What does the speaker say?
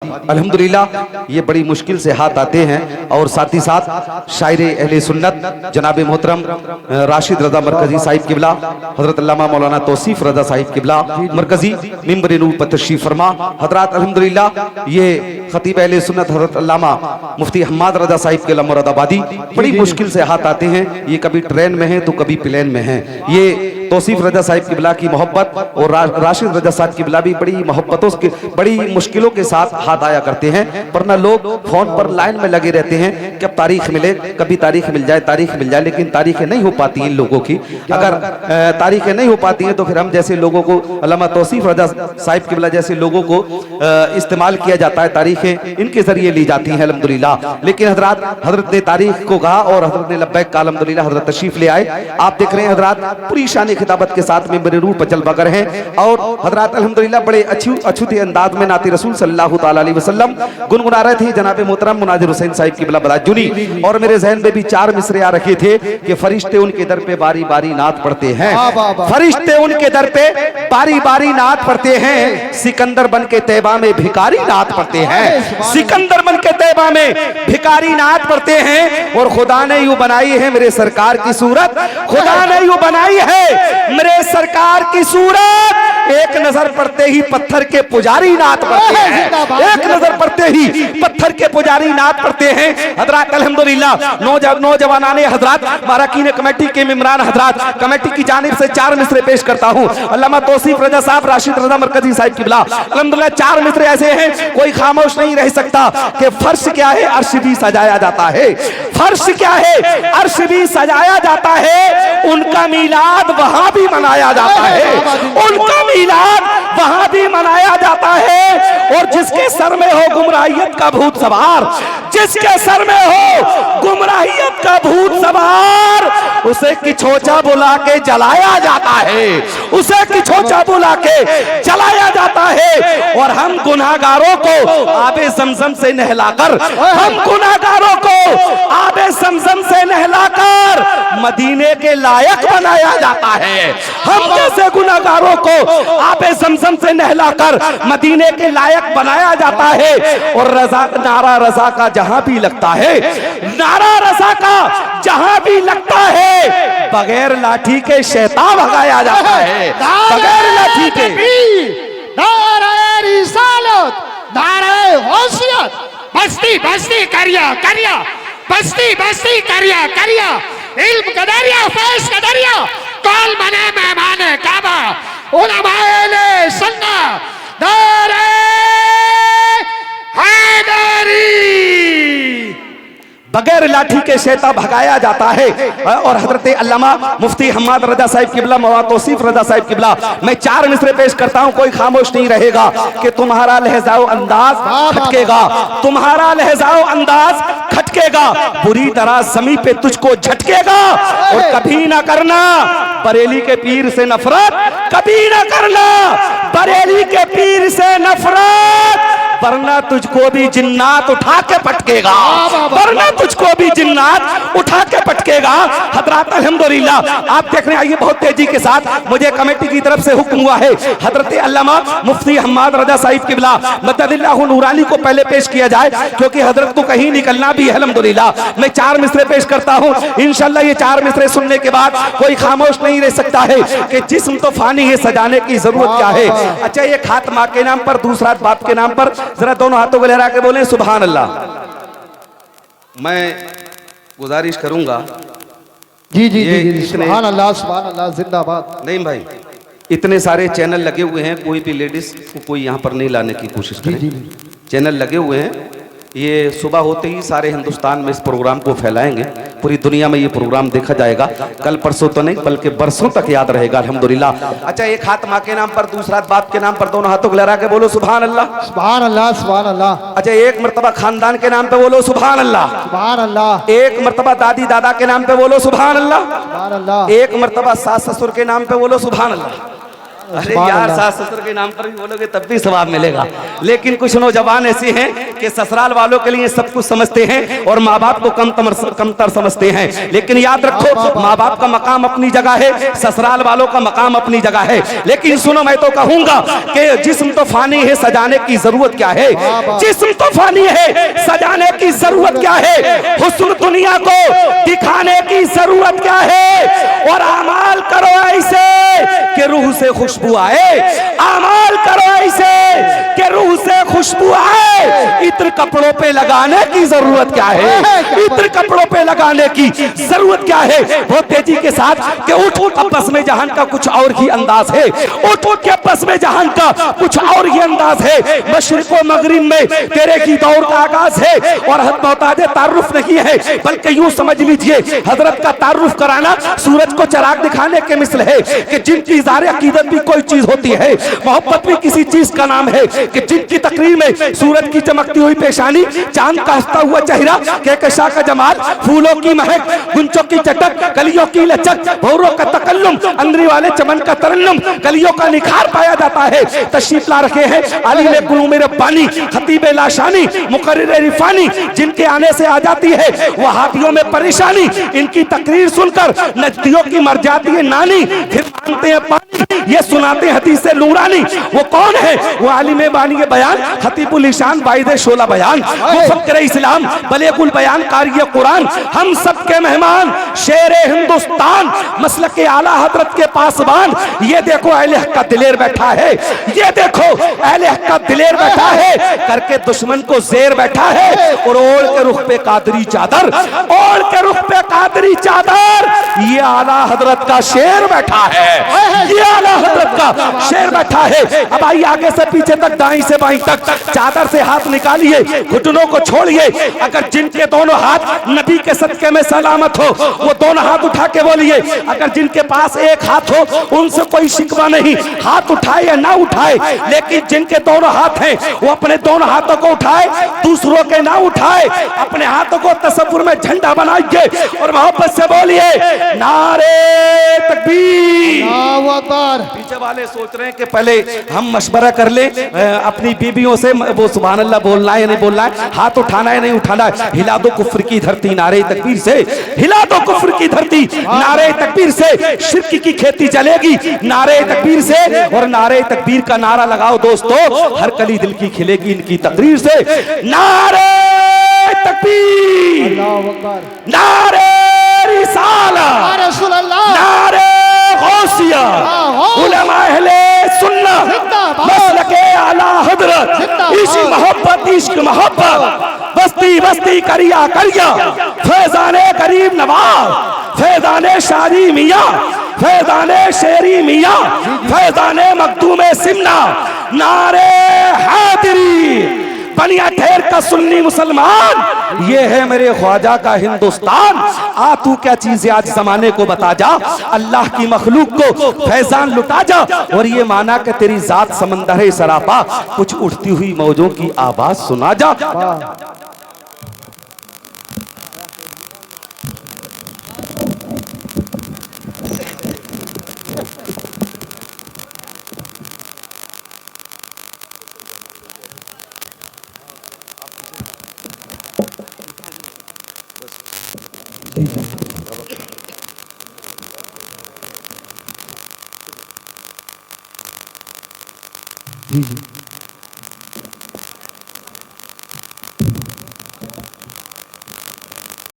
अल्हम्दुलिल्लाह ये बड़ी मुश्किल से हाथ आते हैं। और साथ ही साथ शायर अहले सुन्नत जनाब मोहतरम राशिद रजा मरकजी साहिब किबला, हजरत अल्लामा मौलाना तौसीफ रजा साहिब किबला मरकजी मिंबर नूर पर तशरीफ फरमा। हजरात अल्हम्दुलिल्लाह ये खतीब अहले सुन्नत हजरत अल्लामा मुफ्ती हम्माद रजा साहिब किबला मुरादाबादी बड़ी मुश्किल से हाथ आते हैं। ये कभी ट्रेन में है तो कभी प्लेन में है। ये तौसीफ रजा साहिब किबला की मोहब्बत और राशिद रजा साहिब किबला भी बड़ी मोहब्बतों के बड़ी मुश्किलों के साथ हाथ आया करते हैं। वरना लोग फोन पर लाइन में लगे रहते हैं कि अब तारीख मिले, कभी तारीख मिल जाए, तारीख मिल जाए, लेकिन तारीखें नहीं हो पाती इन लोगों की। अगर तारीखें नहीं हो पाती हैं तो फिर हम जैसे लोगों को, अल्लामा तौसीफ रजा साहिब किबला जैसे लोगों को इस्तेमाल किया जाता है, तारीखें इनके जरिए ली जाती हैं अल्हम्दुलिल्लाह। लेकिन हजरत ने तारीख को कहा और हजरत ने लब्बैक कहा अल्हम्दुलिल्लाह, हजरत तशरीफ ले आए। आप देख रहे हैं हजरत पूरी शान खिताबत के साथ में मेरे रूह पर जलवागर हैं। और हजरत अल्हम्दुलिल्लाह बड़े अछूते अंदाज में नाती रसूल सल्लल्लाहु अलैहि वसल्लम गुनगुना रहे थे। जनाब मोहतरम मुनाजिर हुसैन साहिब किबला बदाजुनी और मेरे जहन में भी चार मिसरे आ रखे थे कि फरिश्ते उनके दर पे बारी बारी नात पढ़ते हैं, फरिश्ते उनके दर पे बारी बारी नात पढ़ते हैं। सिकंदर बन के तैबा में भिखारी नात पढ़ते हैं, सिकंदर बन के तैबा में भिखारी नात पढ़ते हैं। और खुदा ने यूं बनाई है मेरे सरकार की सूरत, खुदा ने यूं बनाई है मेरे सरकार की सूरत, एक नजर पड़ते ही पत्थर के पुजारी नात पढ़ते हैं, एक नजर पड़ते ही पत्थर के पुजारी नात पढ़ते हैं। हजरत अल्हम्दुलिल्लाह नौजवानाने हजरत बाराकीन कमेटी के मेंबरान हजरत कमेटी की जानिब से चार मिसरे पेश करता हूं। अल्लामा तौसीफ रजा साहब राशिद रजा मरकजी साहिब किबला अल्हम्दुलिल्लाह चार मिसरे ऐसे हैं कोई खामोश नहीं रह सकता कि फर्श क्या है अर्श भी सजाया जाता है, फर्श क्या है अर्श भी सजाया जाता है। उनका मीलाद वहां भी मनाया जाता है, उनका मीलाद वहां भी मनाया जाता है। और जिसके सर में हो गुमराहियत का भूत सवार, जिसके सर में हो गुमराहियत का भूत सवार, उसे किछोचा बुला के जलाया जाता है, उसे किछोचा बुला के जलाया जाता है। और हम गुनाहगारों को आबे ज़मज़म से नहलाकर, हम गुनाहगारों को आबे ज़मज़म से नहलाकर मदीने के लायक बनाया जाता है। हम जैसे गुनाहगारों को आबे ज़मज़म से नहलाकर मदीने के लायक बनाया जाता है। और नारा रज़ा का जहां भी लगता है, नारा रज़ा का जहां भी लगता है, बगैर लाठी के शैतान भगाया जाता है, बगैर लाठी के। नारे रिसालत, नारे होशियत, बस्ती बस्ती करिया करिया, बस्ती बस्ती करिया करिया, इल्म का दरिया फैज़ का दरिया, कौल बने मेहमान काबा, उलमाए सुन्नत, नारे हैदरी। बगैर लाठी के शैतान भगाया जाता है। और हजरत अल्लामा मुफ्ती हम्माद रजा साहिब किबला मौलाना तौसीफ रजा साहिब किबला मैं चार मिसरे पेश करता हूं, कोई खामोश नहीं रहेगा कि तुम्हारा लहजाओ अंदाज खटकेगा, तुम्हारा लहजाओ अंदाज खटकेगा, बुरी तरह ज़मीन पे तुझको झटकेगा। और कभी ना करना बरेली के पीर से नफरत, कभी ना करना बरेली के पीर से नफरत, वरना तुझको भी जिन्नात उठा के पटकेगा, वरना तुझको भी जिन्नात उठा के पटकेगा। हजरत अल्हम्दुलिल्लाह आप देख रहे हैं, आइए बहुत तेजी के साथ मुझे कमेटी की तरफ से हुक्म हुआ है हजरत अल्लामा मुफ्ती हम्माद रजा साहिब किबला मददिल्लाहु नूरानी को पहले पेश किया जाए, क्योंकि हजरत को कहीं निकलना भी है। अल्हम्दुलिल्लाह मैं चार मिसरे पेश करता हूं, इंशाल्लाह ये चार मिसरे सुनने के बाद कोई खामोश नहीं रह सकता है कि जिस्म तो फानी है, सजाने की जरूरत क्या है। अच्छा, एक हाथ माँ के नाम पर, दूसरा बाप के नाम पर, जरा दोनों हाथों को लहरा के बोले सुभान अल्लाह। मैं गुजारिश करूंगा जी जी जी, सुभान अल्लाह जिंदाबाद। नहीं भाई, इतने सारे चैनल लगे हुए हैं, कोई भी लेडीज को कोई यहाँ पर नहीं लाने की कोशिश करें। चैनल लगे हुए हैं, ये सुबह होते ही सारे हिंदुस्तान में इस प्रोग्राम को फैलाएंगे, पूरी दुनिया में ये प्रोग्राम देखा जाएगा, कल परसों तो नहीं बल्कि बरसों तक याद रहेगा अल्हम्दुलिल्लाह। अच्छा, एक हाथ माँ के नाम पर, दूसरा बाप के नाम पर, दोनों हाथों को लहरा के बोलो सुभान अल्लाह, सुभान अल्लाह, सुभान अल्लाह। अच्छा, एक मर्तबा खानदान के नाम पे बोलो सुभान अल्लाह, सुभान अल्लाह। एक मर्तबा दादी दादा के नाम पे बोलो सुभान अल्लाह, सुभान अल्लाह। एक मर्तबा सास ससुर के नाम पे बोलो सुभान अल्लाह। अरे यार सास ससुर के नाम पर भी बोलोगे तब भी सवाब मिलेगा। लेकिन कुछ नौजवान ऐसे हैं कि ससुराल वालों के लिए सब कुछ समझते हैं और माँ बाप को कमतर समझते हैं। लेकिन याद रखो, माँ बाप का मकाम अपनी जगह है, ससुराल वालों का मकाम अपनी जगह है। लेकिन सुनो, मैं तो कहूंगा कि जिस्म तो फानी है, सजाने की जरूरत क्या है? जिस्म तो फानी है, सजाने की जरूरत क्या है? हुस्न दुनिया को दिखाने की जरूरत क्या है? और अमाल करो ऐसे कि रूह से खुशबू आए, अमाल करो ऐसे कि रूह से खुशबू आए। इत्र कपड़ों पे लगाने की जरूरत क्या है? इत्र कपड़ों पे लगाने की जरूरत क्या है? बहुत तेजी के साथ कि उठ उठ, अब बस में जहान का कुछ और ही अंदाज है। उठ उठ के बस में जहान का कुछ और ही अंदाज है। मशरिक व मगरिब में तेरे की दौर का आगाज है और मोहताज तारुफ नहीं है, बल्कि यूं समझ लीजिए हजरत का तारुफ कराना सूरज को चराग दिखाने के मिसल है कि जिनकी इज़ारे अकीदत भी कोई चीज होती है, मोहब्बत भी किसी चीज का नाम है कि जिनकी तकरीर में सूरज की चमकती हुई पेशानी, चांद का हंसता हुआ चेहरा, कहकशा का जमाल, फूलों की महक, गुंचों की चटक, कलियों की लचक, भौरों का तकल्लुम, अंदरी वाले चमन का तरन्नुम, कलियों का निखार पाया जाता है। तशरीफ ला रखे हैं आलिम कुलूम रब्बानी, खतीब लाशानी, मुकर्रिर रिफानी, जिनके आने से आ जाती है वहाबियों में परेशानी। इनकी तकरीर सुनकर नजदियों की मर जाती है नानी, फिर मांगते हैं पानी, ये सुनाते हदीस से नूरानी। वो कौन है? वो आलिम बानी के बयान, खतीबुल ईशान, वाइदे शोला बयान, मुफक्किर इस्लाम, बलेगुल बयान, कारी कुरान, हम सब के मेहमान, शेरे हिंदुस्तान, मसलक के आला हजरत के पासबान। ये देखो अहले हक का दिलेर बैठा है, ये देखो अहले हक का दिलेर बैठा है, करके दुश्मन को जेर बैठा है और ओढ़ के रुख पे कादरी चादर, ओढ़ के रुख पे कादरी चादर। ये आला हजरत का शेर बैठा है, ये आला हजरत का शेर बैठा है। अब आइए आगे से पीछे तक, दाएं से बाएं तक, चादर से हाथ निकालिए, घुटनों को छोड़िए। अगर जिनके दोनों हाथ नबी के सदके में सलामत हो वो दोनों हाथ उठा के बोलिए। अगर जिनके पास एक हाथ हो उनसे कोई शिकवा नहीं, हाथ उठाए या ना उठाए, लेकिन जिनके दोनों हाथ हैं वो अपने दोनों हाथों को उठाए, दूसरों के ना उठाए। अपने हाथों को तसव्वुर में झंडा बनाइए और मोहब्बत से बोलिए नारे तकबीर। पीछे वाले सोच रहे हैं कि पहले हम मशवरा कर ले अपनी बीबियों से, वो सुभान अल्लाह बोलना है या नहीं बोलना है, हाथ उठाना है नहीं उठाना है। हिला दो कुफ्र की धरती नारे तकबीर से, हिला दो कुफ्र की धरती नारे तकबीर से। शिर्क की खेती चलेगी नारे तकबीर से, और नारे तकबीर का नारा लगाओ दोस्तों, हर कली दिल की खिलेगी इनकी तकरीर से। नारे तकबीर, नारे रिसाला, नारे गौसिया, उलमा अहले सुन्नत, मसलके आला हजरत, इसी मोहब्बत इश्क मोहब्बत, बस्ती बस्ती करिया करिया, फैजाने गरीब नवाज, फैजाने शादी मियाँ, फैजाने शेरी मियाँ, फैजाने मखदूमे सिमना, नारे हादिरी, बनिया ठहर का सुन्नी मुसलमान। ये है मेरे ख्वाजा का हिंदुस्तान। आ तू क्या चीज है आज जमाने को बता जा, अल्लाह की मखलूक को फैजान लुटा जा। और ये माना कि तेरी जात समंदर है सरापा, कुछ उठती हुई मौजों की आवाज सुना जा। जी जी